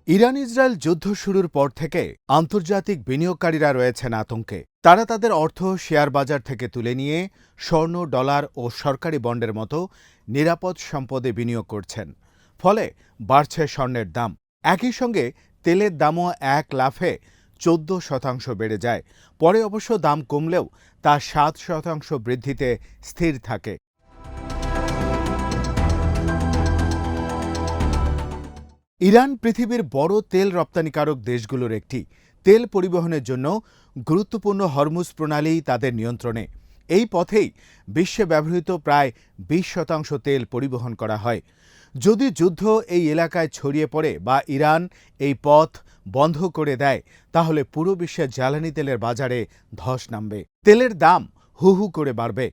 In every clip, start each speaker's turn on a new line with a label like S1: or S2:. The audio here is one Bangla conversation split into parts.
S1: ইরান ইসরায়েল যুদ্ধ শুরুর পর থেকে আন্তর্জাতিক বিনিয়োগকারীরা রয়েছেন আতঙ্কে। তারা তাদের অর্থ শেয়ার বাজার থেকে তুলে নিয়ে স্বর্ণ, ডলার ও সরকারি বন্ডের মতো নিরাপদ সম্পদে বিনিয়োগ করছেন। ফলে বাড়ছে স্বর্ণের দাম। একই সঙ্গে তেলের দামও এক লাফে 14% বেড়ে যায়। পরে অবশ্য দাম কমলেও তা 7% বৃদ্ধিতে স্থির থাকে। ইরান পৃথিবীর বড় তেল রপ্তানিকারক দেশগুলোর একটি। তেল পরিবহনের জন্য গুরুত্বপূর্ণ হরমুজ প্রণালী তাদের নিয়ন্ত্রণে। এই পথেই বিশ্বে ব্যবহৃত প্রায় 20% তেল পরিবহন করা হয়। যদি যুদ্ধ এই এলাকায় ছড়িয়ে পড়ে বা ইরান এই পথ বন্ধ করে দেয়, তাহলে পুরো বিশ্বের জ্বালানি তেলের বাজারে ধস নামবে। তেলের দাম হু হু করে বাড়বে।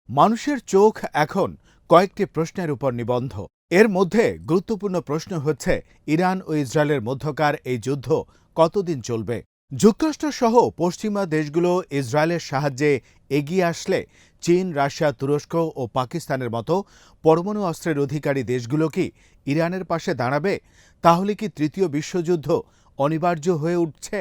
S1: মানুষের চোখ এখন কয়েকটি প্রশ্নের উপর নিবদ্ধ। এর মধ্যে গুরুত্বপূর্ণ প্রশ্ন হচ্ছে, ইরান ও ইসরায়েলের মধ্যকার এই যুদ্ধ কতদিন চলবে? যুক্তরাষ্ট্র সহ পশ্চিমা দেশগুলো ইসরায়েলের সাহায্যে এগিয়ে আসলে চীন, রাশিয়া, তুরস্ক ও পাকিস্তানের মতো পরমাণু অস্ত্রের অধিকারী দেশগুলো কি ইরানের পাশে দাঁড়াবে? তাহলে কি তৃতীয় বিশ্বযুদ্ধ অনিবার্য হয়ে উঠছে?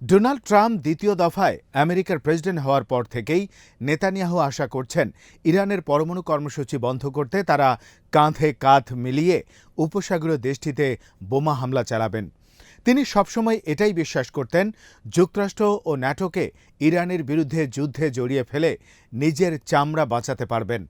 S1: ডোনাল্ড ট্রাম্প দ্বিতীয় দফায় আমেরিকার প্রেসিডেন্ট হওয়ার পর থেকেই নেতানিয়াহু আশা করছেন, ইরানের পরমাণু কর্মসূচি বন্ধ করতে তারা কাঁধে কাঁধ মিলিয়ে উপসাগরীয় দেশটিতে বোমা হামলা চালাবেন। তিনি সবসময় এটাই বিশ্বাস করতেন, যুক্তরাষ্ট্র ও ন্যাটোকে ইরানের বিরুদ্ধে যুদ্ধে জড়িয়ে ফেলে নিজের চামড়া বাঁচাতে পারবেন।